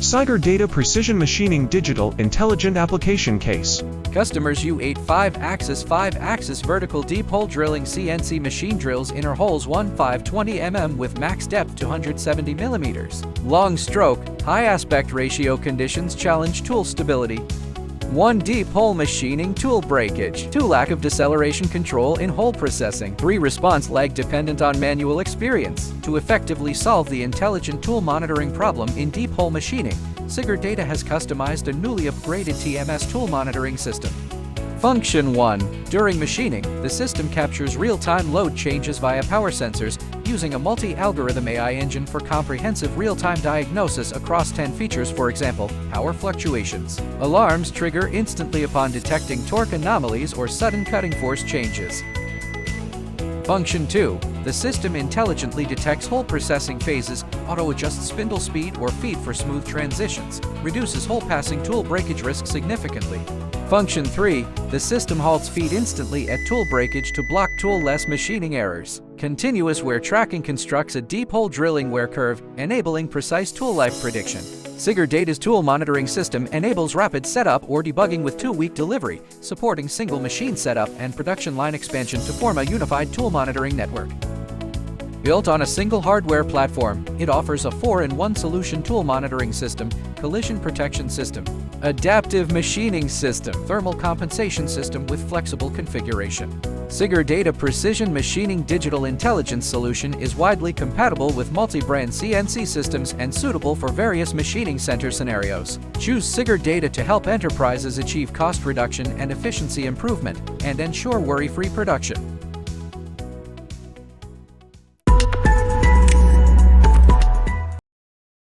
SIGER Data Precision Machining Digital Intelligent Application Case. Customers use 5-axis vertical deep hole drilling CNC machine drills inner holes 1520 mm with max depth 270 mm. Long stroke, high aspect ratio conditions challenge tool stability. 1 deep hole machining tool breakage. 2 lack of deceleration control in hole processing. 3 response lag dependent on manual experience. To effectively solve the intelligent tool monitoring problem in deep hole machining, SIGER Data has customized a newly upgraded TMS tool monitoring system. Function 1. During machining, the system captures real-time load changes via power sensors using a multi-algorithm AI engine for comprehensive real-time diagnosis across 10 features, for example, power fluctuations. Alarms trigger instantly upon detecting torque anomalies or sudden cutting force changes. Function 2. The system intelligently detects hole processing phases, auto-adjusts spindle speed or feed for smooth transitions, reduces hole passing tool breakage risk significantly. Function 3. The system halts feed instantly at tool breakage to block tool-less machining errors. Continuous wear tracking constructs a deep hole drilling wear curve, enabling precise tool life prediction. SIGER Data's tool monitoring system enables rapid setup or debugging with 2-week delivery, supporting single machine setup and production line expansion to form a unified tool monitoring network. Built on a single hardware platform, it offers a 4-in-1 solution tool monitoring system, collision protection system, adaptive machining system, thermal compensation system with flexible configuration. SIGER Data Precision Machining Digital Intelligence Solution is widely compatible with multi-brand CNC systems and suitable for various machining center scenarios. Choose SIGER Data to help enterprises achieve cost reduction and efficiency improvement and ensure worry-free production.